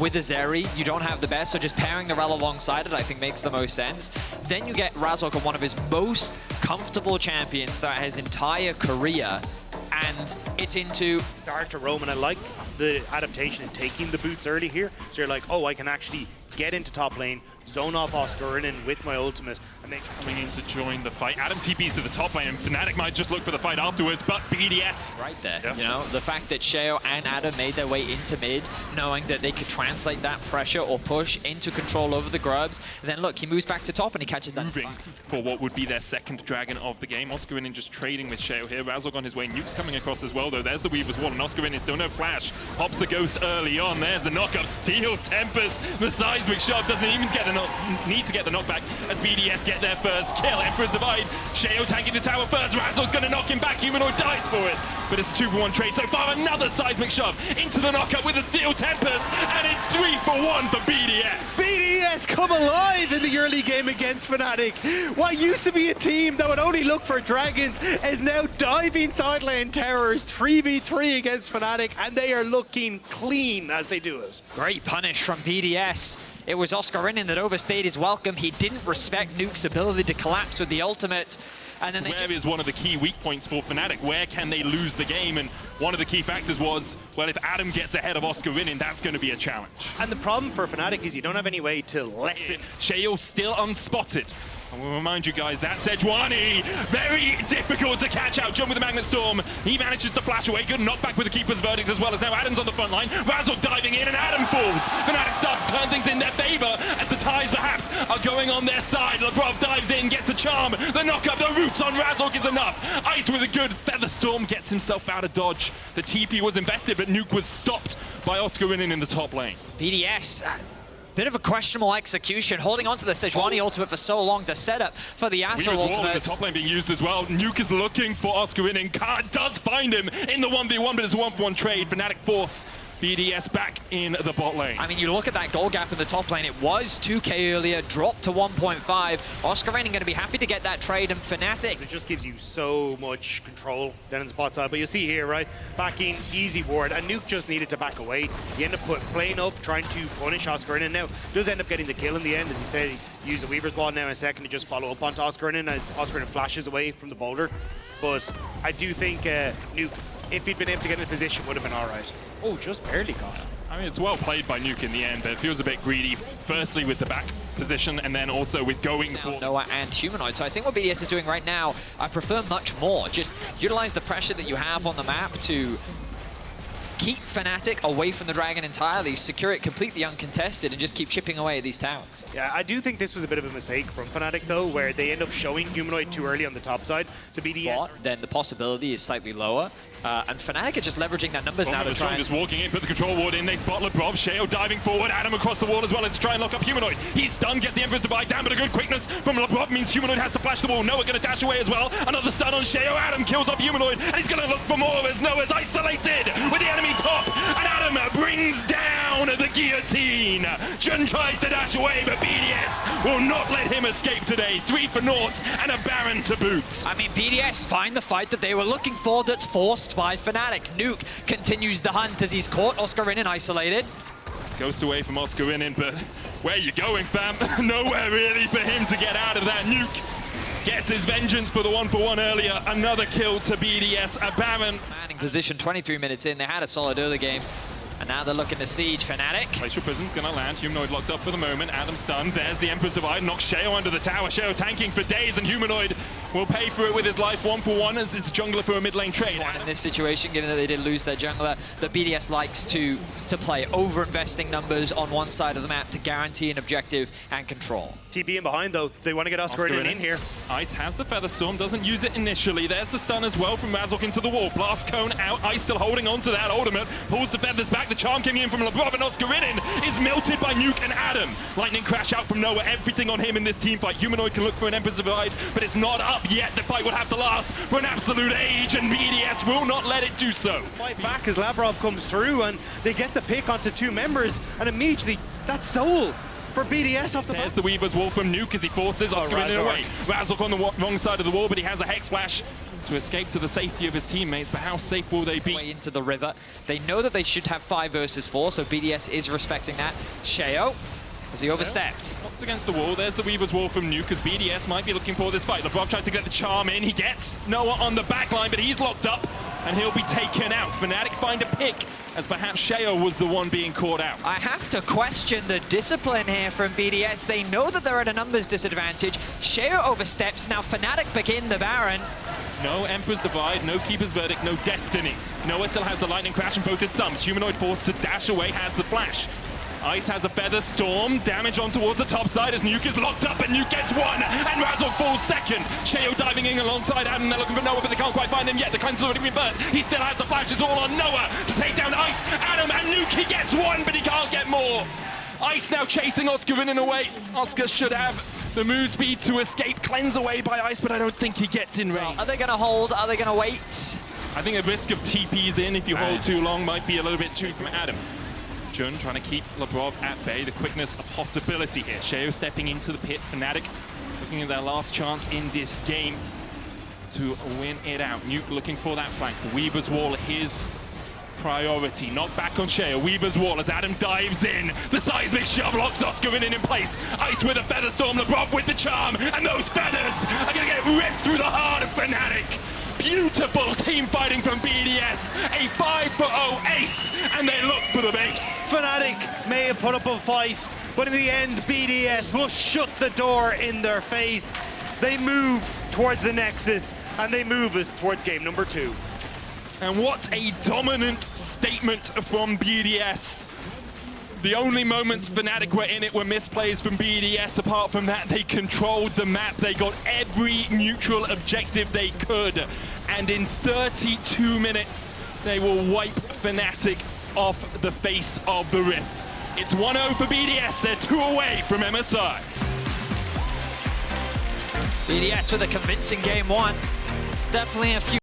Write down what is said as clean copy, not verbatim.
with Azeri, you don't have the best, so just pairing the Rel alongside it, I think makes the most sense. Then you get Razork on one of his most comfortable champions throughout his entire career, and it's into... Start to roam, and I like the adaptation in taking the boots early here. So you're like, oh, I can actually get into top lane, zone off Oscarinin with my ultimate, and then coming in to join the fight. Adam TP's to the top lane, and Fnatic might just look for the fight afterwards, but BDS... Right there, you know, the fact that Sheo and Adam made their way into mid, knowing that they could translate that pressure or push into control over the Grubs, and then look, he moves back to top and he catches that. Moving for what would be their second dragon of the game. Oscarinin just trading with Sheo here. Razork on his way. Nuke's coming across as well, though. There's the Weaver's Wall, and Oscarinin still no flash. Pops the Ghost early on. There's the knock-up. Steel tempers the seismic shot. Doesn't even get the need to get the knockback as BDS get their first kill. Emperor's Divide. Sheo tanking the tower first. Razork's going to knock him back. Humanoid dies for it. But it's a 2-for-1 trade so far. Another seismic shove into the knockup with the Steel Tempers. And it's 3-for-1 for BDS. BDS come alive in the early game against Fnatic. What used to be a team that would only look for dragons is now diving side lane towers 3v3 against Fnatic, and they are looking clean as they do it. Great punish from BDS. It was Oscarinin that overstayed his welcome. He didn't respect Nuke's ability to collapse with the ultimate. And then Where is one of the key weak points for Fnatic? Where can they lose the game? And one of the key factors was, well, if Adam gets ahead of Oscarinin, that's going to be a challenge. And the problem for Fnatic is you don't have any way to lessen. Sheo still unspotted. I will remind you guys, that's Sejuani. Very difficult to catch out. Jump with the Magnet Storm. He manages to flash away. Good knockback with the Keeper's Verdict as well, as now Adam's on the front line. Razork diving in, and Adam falls. Fnatic starts to turn things in their favor as the ties perhaps are going on their side. Labrov dives in, gets the charm. The knock-up, the roots on Razork is enough. Ice with a good Feather Storm gets himself out of dodge. The TP was invested, but Nuke was stopped by Oscarinin in the top lane. BDS, bit of a questionable execution, holding on to the Sejuani ultimate for so long to set up for the Yasuo ultimate. The top lane being used as well. Nuke is looking for Oscarinin. Does find him in the 1v1, but it's a 1-for-1 trade. Fnatic force BDS back in the bot lane. I mean, you look at that goal gap in the top lane. It was 2k earlier, dropped to 1.5. Oscarinin going to be happy to get that trade, and Fnatic. It just gives you so much control down in the spot side. But you see here, right, backing easy ward, and Nuke just needed to back away. He ended up playing up, trying to punish Oscarinin. Now, does end up getting the kill in the end, as you said. He used a Weaver's Wall now in a second to just follow up onto Oscarinin as Oscarinin flashes away from the boulder. But I do think Nuke, if he'd been able to get in a position, would have been all right. Oh, just barely got. I mean, it's well played by Nuke in the end, but it feels a bit greedy, firstly with the back position, and then also with going for Noah and Humanoid. So I think what BDS is doing right now, I prefer much more. Just utilize the pressure that you have on the map to keep Fnatic away from the Dragon entirely, secure it completely uncontested, and just keep chipping away at these towers. Yeah, I do think this was a bit of a mistake from Fnatic, though, where they end up showing Humanoid too early on the top side. So BDS... But then the possibility is slightly lower. And Fnatic are just leveraging their numbers now to try and... just walking in, put the control ward in, they spot Labrov, Sheo diving forward, Adam across the wall as well as to try and lock up Humanoid. He's stunned, gets the Emperor's Divide down, but a good quickness from Labrov means Humanoid has to flash the wall. Noah going to dash away as well. Another stun on Sheo, Adam kills off Humanoid, and he's going to look for more as Noah's isolated with the enemy top, and Adam brings down the guillotine. Jun tries to dash away, but BDS will not let him escape today. 3-for-0 and a Baron to boot. I mean, BDS find the fight that they were looking for that's forced by Fnatic. Nuke continues the hunt as he's caught Oscarinin isolated. Goes away from Oscarinin, but where you going, fam? Nowhere really for him to get out of that. Nuke gets his vengeance for the 1-for-1 earlier. Another kill to BDS, a Baron. Manning position 23 minutes in. They had a solid early game. And now they're looking to siege Fnatic. Glacial Prison's gonna land. Humanoid locked up for the moment. Adam stunned. There's the Emperor's Divide. Knocks Sheo under the tower. Sheo tanking for days, and Humanoid will pay for it with his life. 1-for-1 as this jungler for a mid lane trade. In this situation, given that they did lose their jungler, the BDS likes to play over-investing numbers on one side of the map to guarantee an objective and control. TP in behind, though. They want to get Oscarinin in here. Ice has the Feather Storm, doesn't use it initially. There's the stun as well from Razork into the wall. Blast Cone out. Ice still holding on to that ultimate. Pulls the feathers back. The charm coming in from Labrov, and Oscarinin is melted by Nuke and Adam. Lightning crash out from Noah. Everything on him in this team fight. Humanoid can look for an Emperor's Divide, but it's not up yet. The fight will have to last for an absolute age, and BDS will not let it do so. Fight back as Labrov comes through, and they get the pick onto two members, and immediately that soul for BDS off the There's back. the Weaver's Wall from Nuke as he forces Oscar in Razor. away. Razor on the wrong side of the wall, but he has a Hex Flash to escape to the safety of his teammates. But how safe will they be? Way into the river. They know that they should have 5 versus 4, so BDS is respecting that. Sheo, has he overstepped? Knocked against the wall. There's the Weaver's Wall from Nuke, as BDS might be looking for this fight. LeBron tries to get the charm in. He gets Noah on the back line, but he's locked up, and he'll be taken out. Fnatic find a pick, as perhaps Sheo was the one being caught out. I have to question the discipline here from BDS. They know that they're at a numbers disadvantage. Sheo oversteps. Now Fnatic begin the Baron. No Emperor's Divide, no Keeper's Verdict, no Destiny. Noah still has the Lightning Crash in both his thumbs. Humanoid forced to dash away, has the Flash. Ice has a Feather Storm, damage on towards the top side as Nuke is locked up, and Nuke gets 1, and Razor falls 2nd. Sheo diving in alongside Adam, they're looking for Noah, but they can't quite find him yet. The cleanser's already been burnt. He still has the Flash, it's all on Noah to take down Ice, Adam, and Nuke. He gets 1, but he can't get more. Ice now chasing Oscar in and away. Oscar should have the move speed to escape. Cleanse away by Ice, but I don't think he gets in range. Are they going to hold? Are they going to wait? I think a risk of TPs in if you hold too long might be a little bit too from Adam. Jun trying to keep Labrov at bay. The quickness a possibility here. Sheo stepping into the pit. Fnatic looking at their last chance in this game to win it out. Nuke looking for that flank. The Weaver's Wall, his priority. Knock back on Sheo. Weaver's Wall as Adam dives in. The seismic shove locks Oscar in place. Ice with a Feather Storm. Labrov with the charm. And those feathers are going to get ripped through the heart of Fnatic. Beautiful team fighting from BDS. A 5-0 ace, and they look for the base. Fnatic may have put up a fight, but in the end, BDS will shut the door in their face. They move towards the Nexus, and they move us towards game number 2. And what a dominant statement from BDS. The only moments Fnatic were in it were misplays from BDS. Apart from that, they controlled the map. They got every neutral objective they could. And in 32 minutes, they will wipe Fnatic off the face of the Rift. It's 1-0 for BDS. They're 2 away from MSI. BDS with a convincing game 1. Definitely a few